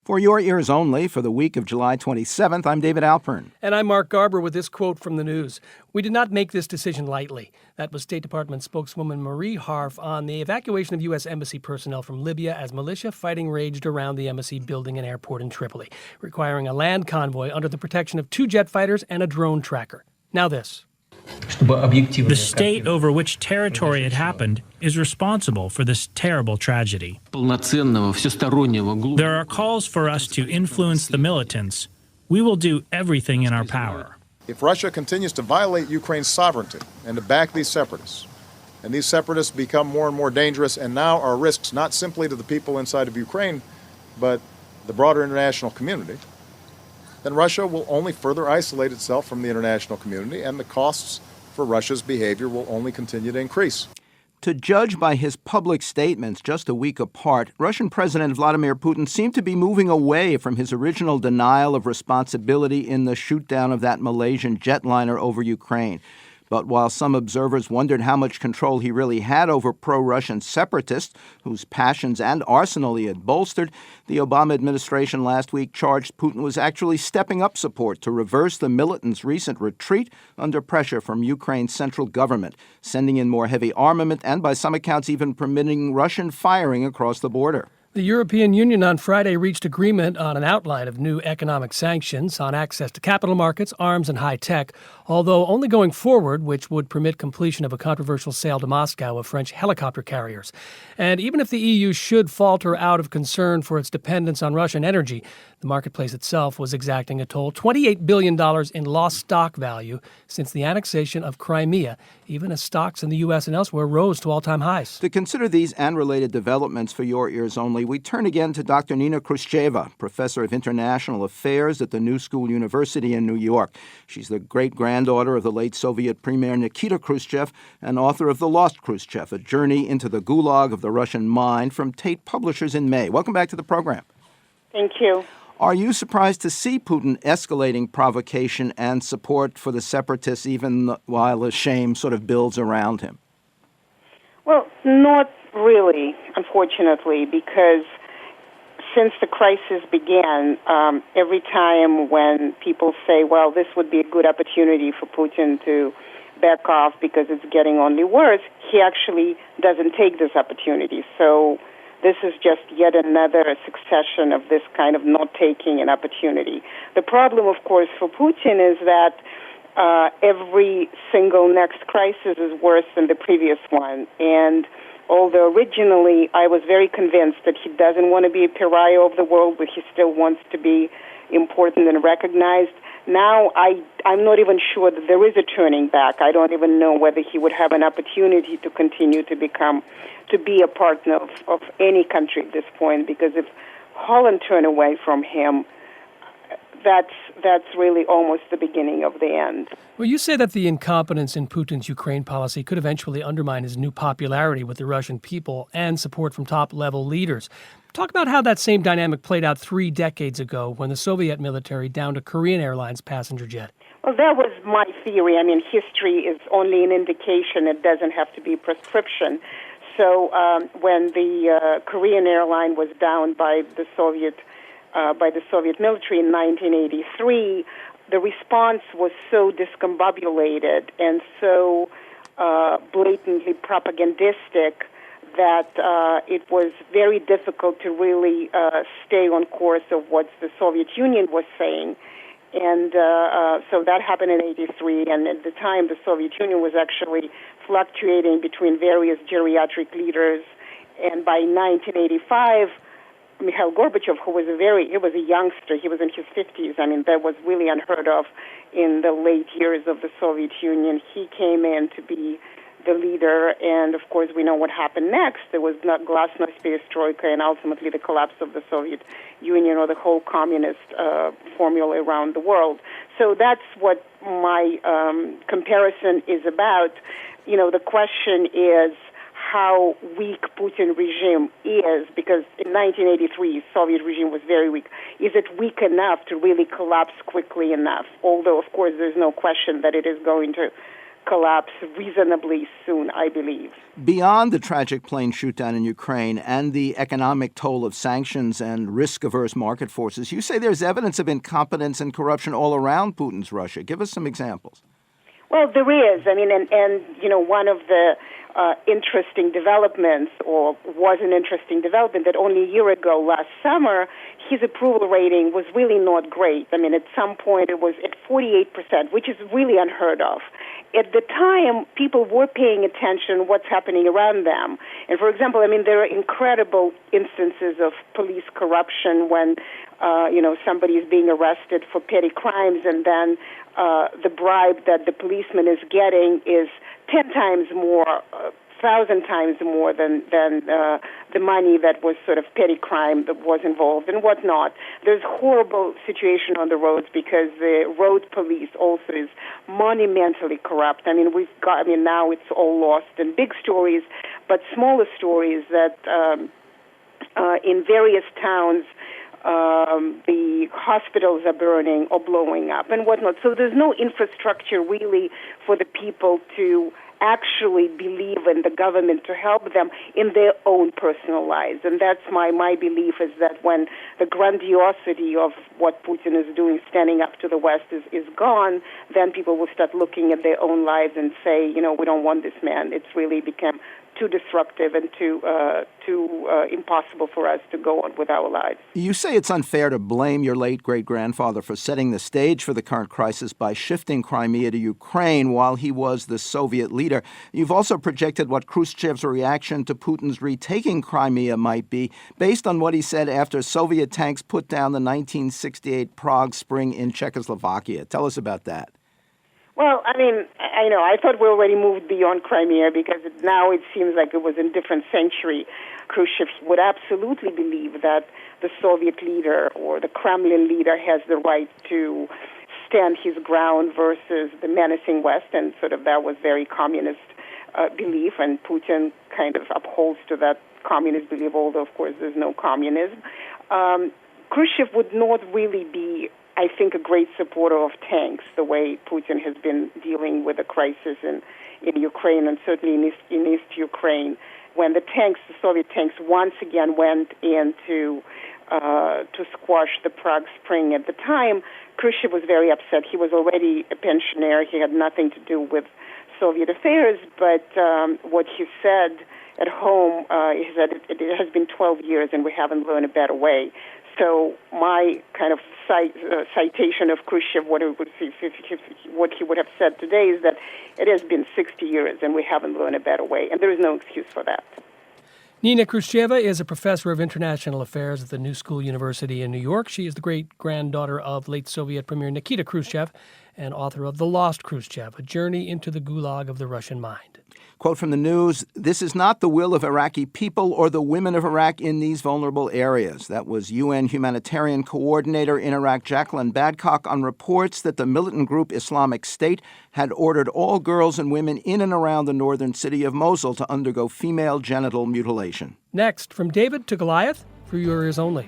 For your ears only, for the week of July 27th, I'm David Alpern. And I'm Mark Garber with this quote from the news. "We did not make this decision lightly." That was State Department spokeswoman Marie Harf on the evacuation of U.S. Embassy personnel from Libya as militia fighting raged around the embassy building and airport in Tripoli, requiring a land convoy under the protection of 2 jet fighters and a drone tracker. Now this. The state over which territory it happened is responsible for this terrible tragedy. There are calls for us to influence the militants. We will do everything in our power. If Russia continues to violate Ukraine's sovereignty and to back these separatists, and these separatists become more and more dangerous and now are risks not simply to the people inside of Ukraine, but the broader international community, then Russia will only further isolate itself from the international community, and the costs for Russia's behavior will only continue to increase. To judge by his public statements just a week apart, Russian President Vladimir Putin seemed to be moving away from his original denial of responsibility in the shoot-down of that Malaysian jetliner over Ukraine. But while some observers wondered how much control he really had over pro-Russian separatists, whose passions and arsenal he had bolstered, the Obama administration last week charged Putin was actually stepping up support to reverse the militants' recent retreat under pressure from Ukraine's central government, sending in more heavy armament and, by some accounts, even permitting Russian firing across the border. The European Union on Friday reached agreement on an outline of new economic sanctions on access to capital markets, arms, and high tech, although only going forward, which would permit completion of a controversial sale to Moscow of French helicopter carriers. And even if the EU should falter out of concern for its dependence on Russian energy, the marketplace itself was exacting a toll, $28 billion in lost stock value since the annexation of Crimea, even as stocks in the U.S. and elsewhere rose to all-time highs. To consider these and related developments for your ears only, we turn again to Dr. Nina Khrushcheva, professor of international affairs at the New School University in New York. She's the great-granddaughter of the late Soviet Premier Nikita Khrushchev and author of The Lost Khrushchev, A Journey into the Gulag of the Russian Mind, from Tate Publishers in May. Welcome back to the program. Thank you. Are you surprised to see Putin escalating provocation and support for the separatists even while the shame sort of builds around him? Well, not really, unfortunately, because since the crisis began, every time when people say, well, this would be a good opportunity for Putin to back off because it's getting only worse, he actually doesn't take this opportunity. So this is just yet another succession of this kind of not taking an opportunity. The problem, of course, for Putin is that every single next crisis is worse than the previous one. And although originally I was very convinced that he doesn't want to be a pariah of the world, but he still wants to be important and recognized, now I'm not even sure that there is a turning back. I don't even know whether he would have an opportunity to continue to be a partner of any country at this point, because if Holland turned away from him, that's really almost the beginning of the end. Well, you say that the incompetence in Putin's Ukraine policy could eventually undermine his new popularity with the Russian people and support from top-level leaders. Talk about how that same dynamic played out 3 decades ago when the Soviet military downed a Korean Airlines passenger jet. Well, that was my theory. I mean, history is only an indication. It doesn't have to be prescription. So when the Korean airline was downed by the Soviet military in 1983, the response was so discombobulated and so blatantly propagandistic that it was very difficult to really stay on course of what the Soviet Union was saying. And so that happened in 1983, and at the time the Soviet Union was actually fluctuating between various geriatric leaders. And by 1985, Mikhail Gorbachev, he was a youngster, he was in his 50s. I mean, that was really unheard of in the late years of the Soviet Union. He came in to be the leader, and of course we know what happened next. There was glasnost, perestroika, and ultimately the collapse of the Soviet Union, or the whole communist formula around the world. So that's what my comparison is about. You know, the question is how weak Putin regime is, because in 1983, Soviet regime was very weak. Is it weak enough to really collapse quickly enough? Although, of course, there's no question that it is going to collapse reasonably soon, I believe. Beyond the tragic plane shootdown in Ukraine and the economic toll of sanctions and risk-averse market forces, you say there's evidence of incompetence and corruption all around Putin's Russia. Give us some examples. Well, there is. I mean, and one of the interesting developments, or was an interesting development, that only a year ago, last summer, his approval rating was really not great. I mean, at some point it was at 48%, which is really unheard of. At the time, people were paying attention what's happening around them. And for example, I mean, there are incredible instances of police corruption when, somebody is being arrested for petty crimes, and then the bribe that the policeman is getting is 10 times more, 1,000 times more than the money that was sort of petty crime that was involved and whatnot. There's horrible situation on the roads because the road police also is monumentally corrupt. I mean, now it's all lost in big stories, but smaller stories that in various towns the hospitals are burning or blowing up and whatnot. So there's no infrastructure really for the people to actually believe in the government to help them in their own personal lives. And that's my belief, is that when the grandiosity of what Putin is doing, standing up to the West, is gone, then people will start looking at their own lives and say, we don't want this man. It's really become too disruptive and too impossible for us to go on with our lives. You say it's unfair to blame your late great-grandfather for setting the stage for the current crisis by shifting Crimea to Ukraine while he was the Soviet leader. You've also projected what Khrushchev's reaction to Putin's retaking Crimea might be, based on what he said after Soviet tanks put down the 1968 Prague Spring in Czechoslovakia. Tell us about that. Well, I mean, I thought we already moved beyond Crimea because now it seems like it was in a different century. Khrushchev would absolutely believe that the Soviet leader or the Kremlin leader has the right to stand his ground versus the menacing West, and sort of that was very communist belief, and Putin kind of upholds to that communist belief, although, of course, there's no communism. Khrushchev would not really be, I think, a great supporter of tanks, the way Putin has been dealing with the crisis in Ukraine, and certainly in East Ukraine, when the Soviet tanks once again went in to squash the Prague Spring. At the time, Khrushchev was very upset. He was already a pensioner. He had nothing to do with Soviet affairs, but what he said at home, he said, it has been 12 years and we haven't learned a better way. So my kind of citation of Khrushchev, what he would have said today, is that it has been 60 years and we haven't learned a better way, and there is no excuse for that. Nina Khrushcheva is a professor of international affairs at the New School University in New York. She is the great-granddaughter of late Soviet Premier Nikita Khrushchev and author of The Lost Khrushchev, A Journey into the Gulag of the Russian Mind. Quote from the news, "This is not the will of Iraqi people or the women of Iraq in these vulnerable areas." That was UN humanitarian coordinator in Iraq, Jacqueline Badcock, on reports that the militant group Islamic State had ordered all girls and women in and around the northern city of Mosul to undergo female genital mutilation. Next, from David to Goliath, for your ears only.